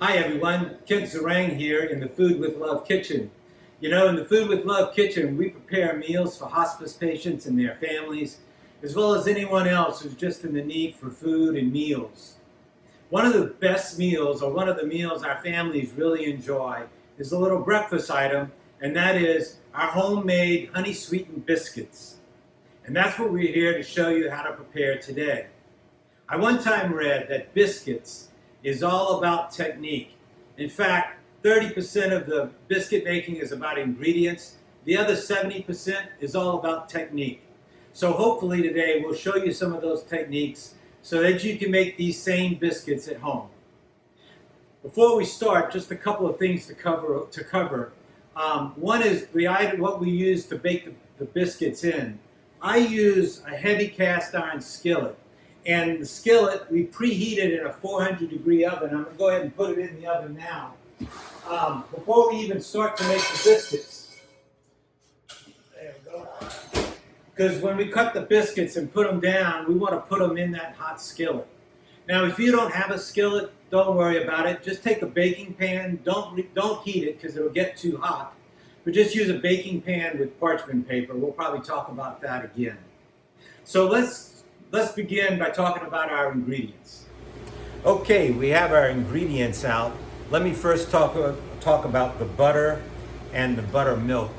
Hi everyone, Kent Zarang here in the Food with Love kitchen. You know, in the Food with Love kitchen, we prepare meals for hospice patients and their families, as well as anyone else who's just in the need for food and meals. One of the best meals, or one of the meals our families really enjoy, is a little breakfast item, and that is our homemade honey sweetened biscuits. And that's what we're here to show you how to prepare today. I one time read that biscuits is all about technique. In fact, 30% of the biscuit making is about ingredients. The other 70% is all about technique. So hopefully today we'll show you some of those techniques so that you can make these same biscuits at home. Before we start, just a couple of things to cover. One is what we use to bake the biscuits in. I use a heavy cast iron skillet. And the skillet, we preheat it in a 400-degree oven. I'm going to go ahead and put it in the oven now. Before we even start to make the biscuits. There we go. Because when we cut the biscuits and put them down, we want to put them in that hot skillet. Now, if you don't have a skillet, don't worry about it. Just take a baking pan. Don't heat it because it'll get too hot. But just use a baking pan with parchment paper. We'll probably talk about that again. So let's begin by talking about our ingredients. Okay, we have our ingredients out. Let me first talk about the butter and the buttermilk.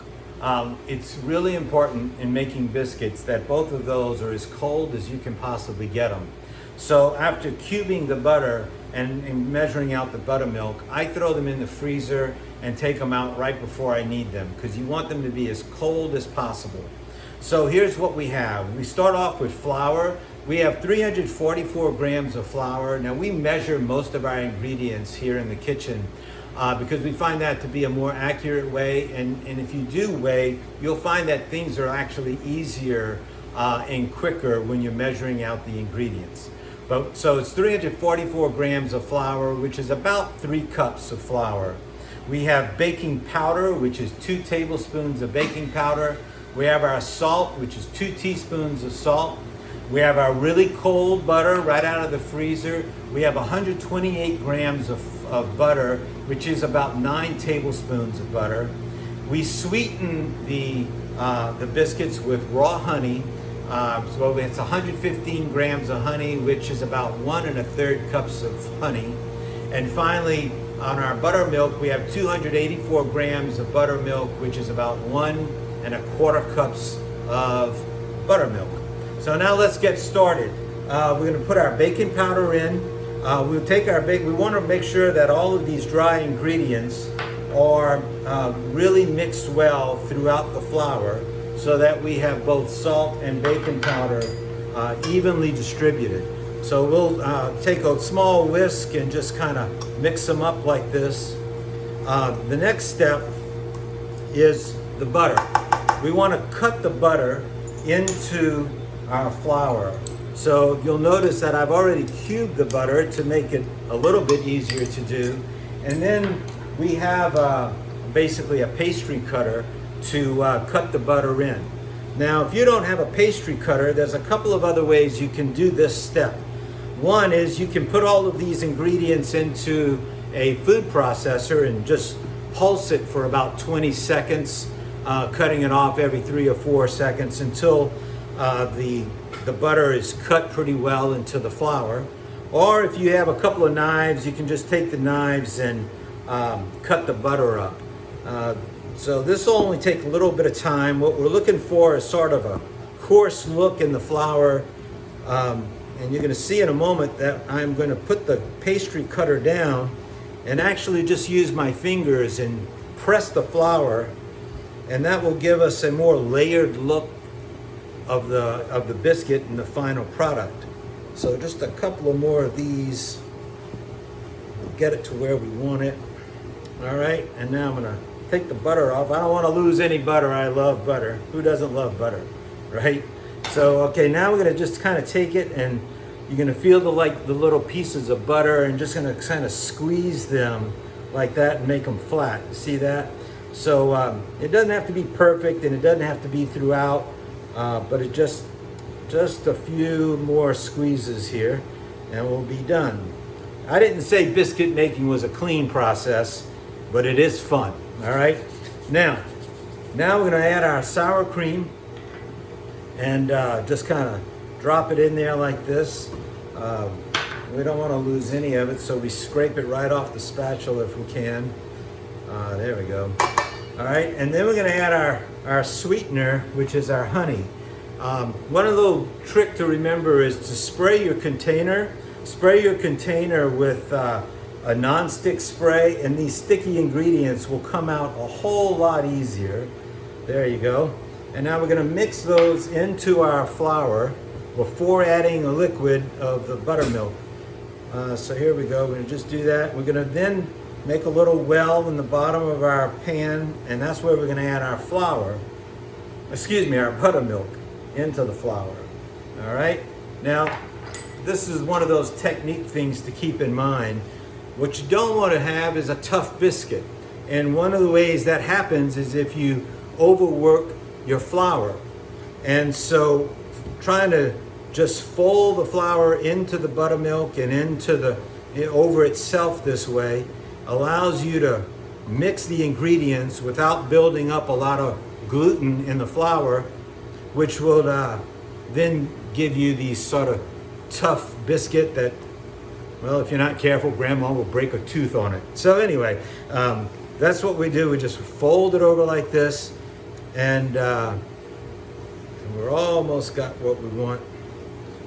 It's really important in making biscuits that both of those are as cold as you can possibly get them. So after cubing the butter and measuring out the buttermilk, I throw them in the freezer and take them out right before I need them because you want them to be as cold as possible. So here's what we have. We start off with flour. We have 344 grams of flour. Now we measure most of our ingredients here in the kitchen because we find that to be a more accurate way. And if you do weigh, you'll find that things are actually easier and quicker when you're measuring out the ingredients. So it's 344 grams of flour, which is about 3 cups of flour. We have baking powder, which is 2 tablespoons of baking powder. We have our salt, which is 2 teaspoons of salt. We have our really cold butter right out of the freezer. We have 128 grams of butter, which is about 9 tablespoons of butter. We sweeten the biscuits with raw honey. So it's 115 grams of honey, which is about 1 1/3 cups of honey. And finally, on our buttermilk, we have 284 grams of buttermilk, which is about 1 1/4 cups of buttermilk. So now let's get started. We're going to put our baking powder in. We'll take we want to make sure that all of these dry ingredients are really mixed well throughout the flour so that we have both salt and baking powder evenly distributed. So we'll take a small whisk and just kind of mix them up like this. The next step is the butter. We want to cut the butter into our flour. So you'll notice that I've already cubed the butter to make it a little bit easier to do. And then we have basically a pastry cutter to cut the butter in. Now, if you don't have a pastry cutter, there's a couple of other ways you can do this step. One is you can put all of these ingredients into a food processor and just pulse it for about 20 seconds, cutting it off every 3 or 4 seconds until the butter is cut pretty well into the flour. Or if you have a couple of knives, you can just take the knives and cut the butter up. So this will only take a little bit of time. What we're looking for is sort of a coarse look in the flour. And you're going to see in a moment that I'm going to put the pastry cutter down and actually just use my fingers and press the flour, and that will give us a more layered look of the biscuit and the final product. So just a couple of more of these, we'll get it to where we want it. All right, and now I'm going to take the butter off. I don't want to lose any butter. I love butter. Who doesn't love butter, right? So, okay, now we're going to just kind of take it, and you're going to feel the little pieces of butter, and just going to kind of squeeze them like that and make them flat. You see that? So it doesn't have to be perfect, and it doesn't have to be throughout, but it just a few more squeezes here, and we'll be done. I didn't say biscuit making was a clean process, but it is fun. All right. Now we're going to add our sour cream and just kind of drop it in there like this. We don't want to lose any of it, so we scrape it right off the spatula if we can. There we go. All right, and then we're going to add our sweetener, which is our honey. One little trick to remember is to spray your container. Spray your container with a non-stick spray, and these sticky ingredients will come out a whole lot easier. There you go. And now we're going to mix those into our flour before adding a liquid of the buttermilk. So here we go. We're going to just do that. We're going to then make a little well in the bottom of our pan, and that's where we're going to add our flour. Excuse me, our buttermilk into the flour. All right. Now, this is one of those technique things to keep in mind. What you don't want to have is a tough biscuit. And one of the ways that happens is if you overwork your flour. And so trying to just fold the flour into the buttermilk and over itself this way allows you to mix the ingredients without building up a lot of gluten in the flour, which will then give you these sort of tough biscuit that, well, if you're not careful, Grandma will break a tooth on it. So anyway, that's what we do. We just fold it over like this, and we're almost got what we want.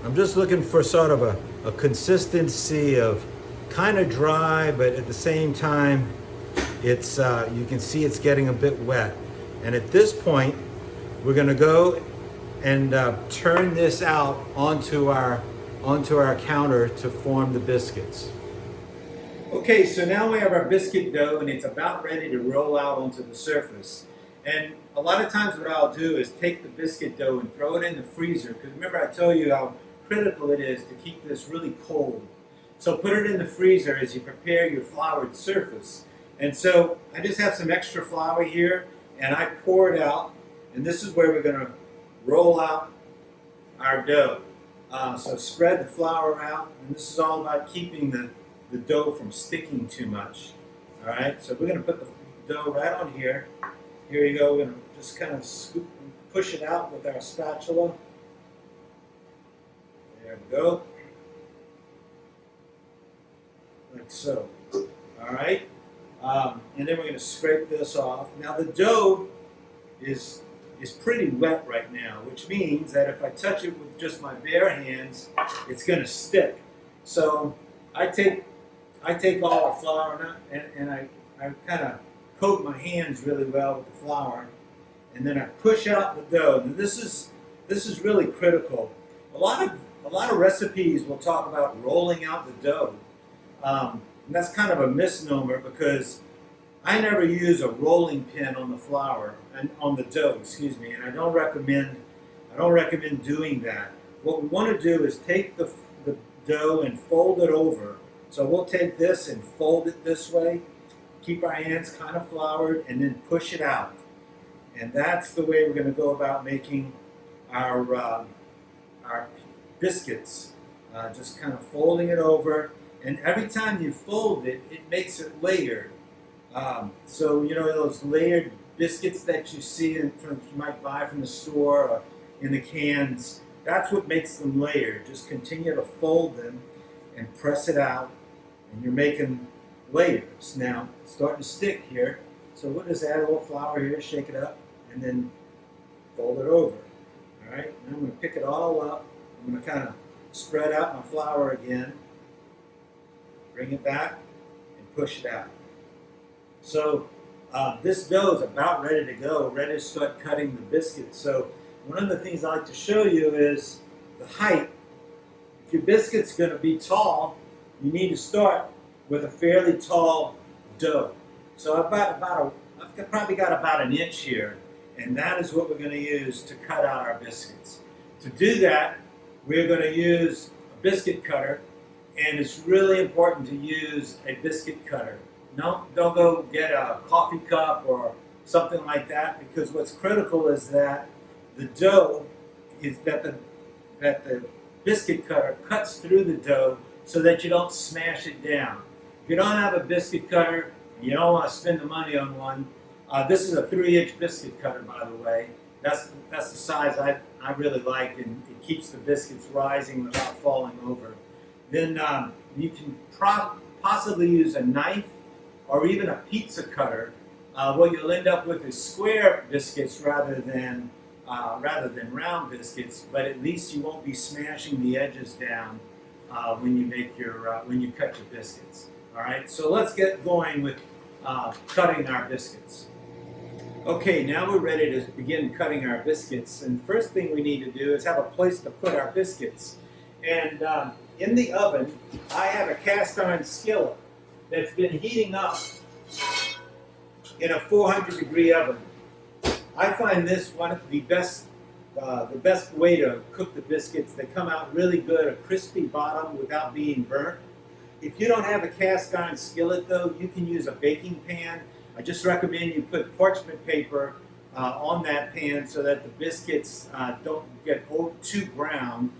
I'm just looking for sort of a consistency of kind of dry, but at the same time, it's you can see it's getting a bit wet. And at this point, we're going to go and turn this out onto our counter to form the biscuits. Okay, so now we have our biscuit dough, and it's about ready to roll out onto the surface. And a lot of times what I'll do is take the biscuit dough and throw it in the freezer, because remember I told you how critical it is to keep this really cold. So put it in the freezer as you prepare your floured surface. And so I just have some extra flour here, and I pour it out, and this is where we're going to roll out our dough. So spread the flour out, and this is all about keeping the dough from sticking too much. All right, so we're going to put the dough right on here. Here you go. We're going to just kind of scoop and push it out with our spatula. There we go. Like so. All right. And then we're going to scrape this off. Now the dough is pretty wet right now, which means that if I touch it with just my bare hands, it's going to stick. So I take all the flour and I kind of coat my hands really well with the flour, and then I push out the dough. And this is really critical. A lot of recipes will talk about rolling out the dough. And that's kind of a misnomer, because I never use a rolling pin on the flour and on the dough, excuse me, and I don't recommend doing that. What we want to do is take the dough and fold it over. So we'll take this and fold it this way, keep our hands kind of floured, and then push it out. And that's the way we're going to go about making our biscuits. Just kind of folding it over, and every time you fold it, it makes it layered. So you know those layered biscuits that you see you might buy from the store or in the cans, that's what makes them layered. Just continue to fold them and press it out, and you're making layers. Now it's starting to stick here, so we'll just add a little flour here, shake it up, and then fold it over. All right, now I'm going to pick it all up. I'm going to kind of spread out my flour again, bring it back, and push it out. So this dough is about ready to go, ready to start cutting the biscuits. So one of the things I like to show you is the height. If your biscuit's going to be tall, you need to start with a fairly tall dough. So I've probably got about an inch here, and that is what we're going to use to cut out our biscuits. To do that, we're going to use a biscuit cutter, and it's really important to use a biscuit cutter. No, don't go get a coffee cup or something like that, because what's critical is that the dough is that the biscuit cutter cuts through the dough so that you don't smash it down. If you don't have a biscuit cutter, and you don't want to spend the money on one, this is a 3-inch biscuit cutter, by the way. That's the size I really like, and it keeps the biscuits rising without falling over. Then you can possibly use a knife or even a pizza cutter. What you'll end up with is square biscuits rather than round biscuits, but at least you won't be smashing the edges down when you cut your biscuits. All right, so let's get going with cutting our biscuits. Okay, now we're ready to begin cutting our biscuits, and the first thing we need to do is have a place to put our biscuits. And in the oven, I have a cast iron skillet that's been heating up in a 400-degree oven. I find this one of the best way to cook the biscuits. They come out really good, a crispy bottom without being burnt. If you don't have a cast iron skillet, though, you can use a baking pan. I just recommend you put parchment paper on that pan so that the biscuits don't get too brown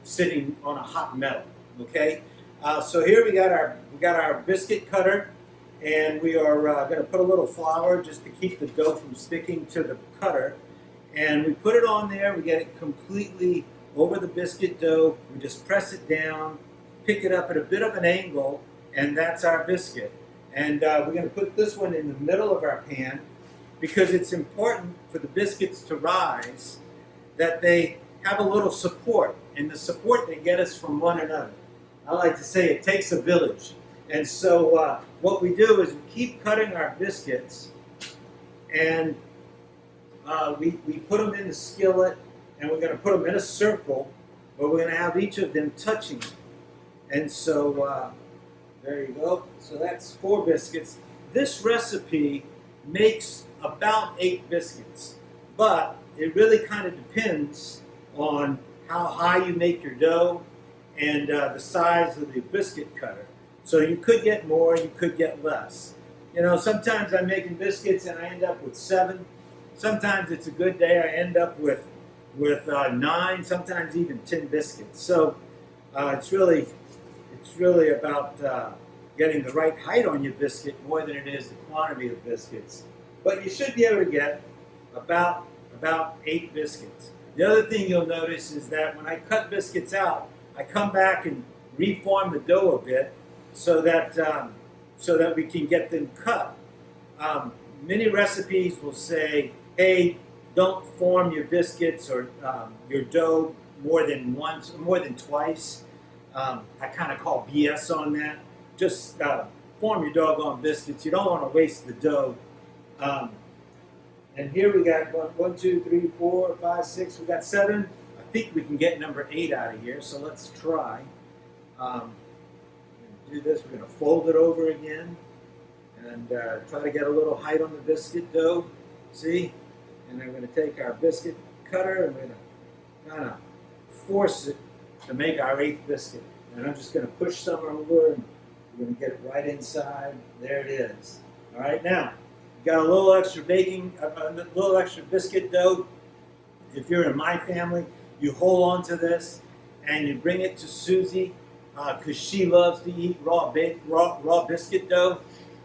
sitting on a hot metal. Okay, so here we got our biscuit cutter, and we are going to put a little flour just to keep the dough from sticking to the cutter. And we put it on there. We get it completely over the biscuit dough. We just press it down, pick it up at a bit of an angle, and that's our biscuit. And we're going to put this one in the middle of our pan because it's important for the biscuits to rise that they have a little support, and the support they get is from one another. I like to say it takes a village. And so what we do is we keep cutting our biscuits, and we put them in the skillet, and we're going to put them in a circle, but we're going to have each of them touching. And so there you go. So that's 4 biscuits. This recipe makes about 8 biscuits, but it really kind of depends on how high you make your dough and the size of the biscuit cutter. So you could get more, you could get less. You know, sometimes I'm making biscuits and I end up with 7. Sometimes it's a good day, I end up with 9, sometimes even 10 biscuits. So it's really about getting the right height on your biscuit more than it is the quantity of biscuits. But you should be able to get about 8 biscuits. The other thing you'll notice is that when I cut biscuits out, I come back and reform the dough a bit so that we can get them cut. Many recipes will say, hey, don't form your biscuits or your dough more than once, more than twice. I kind of call BS on that. Just form your doggone biscuits. You don't want to waste the dough. And here we got 1, 2, 3, 4, 5, 6. We got 7. I think we can get number 8 out of here. So let's try. Do this. We're going to fold it over again and try to get a little height on the biscuit dough. See? And then we're going to take our biscuit cutter and we're going to kind of force it to make our 8th biscuit. And I'm just going to push some over and we're going to get it right inside. There it is. All right, now, got a little extra a little extra biscuit dough. If you're in my family, you hold on to this and you bring it to Susie because she loves to eat raw biscuit dough.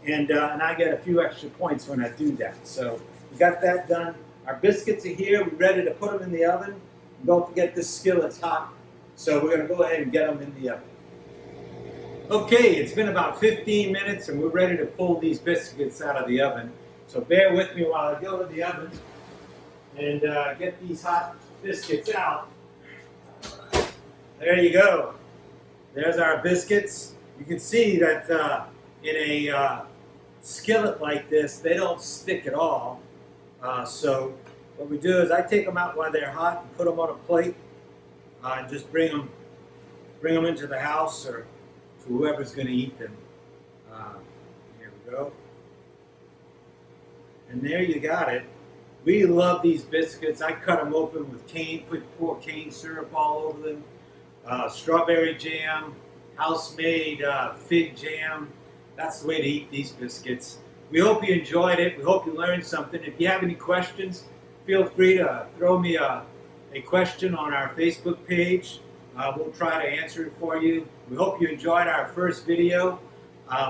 And I get a few extra points when I do that. So we got that done. Our biscuits are here. We're ready to put them in the oven. And don't forget this skillet's hot. So we're going to go ahead and get them in the oven. Okay, it's been about 15 minutes and we're ready to pull these biscuits out of the oven. So bear with me while I go to the oven and get these hot biscuits out. There you go. There's our biscuits. You can see that in a skillet like this, they don't stick at all. So what we do is I take them out while they're hot and put them on a plate and just bring them into the house or to whoever's going to eat them. Here we go. And there you got it. We love these biscuits. I cut them open with pour cane syrup all over them, strawberry jam, house-made fig jam. That's the way to eat these biscuits. We hope you enjoyed it. We hope you learned something. If you have any questions, feel free to throw me a question on our Facebook page We'll try to answer it for you. We hope you enjoyed our first video.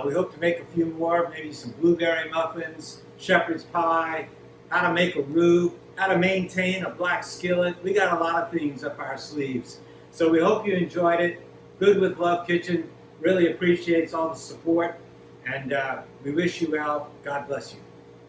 We hope to make a few more, maybe some blueberry muffins, shepherd's pie, how to make a roux, how to maintain a black skillet. We got a lot of things up our sleeves. So we hope you enjoyed it. Food with Love Kitchen really appreciates all the support, and we wish you well. God bless you.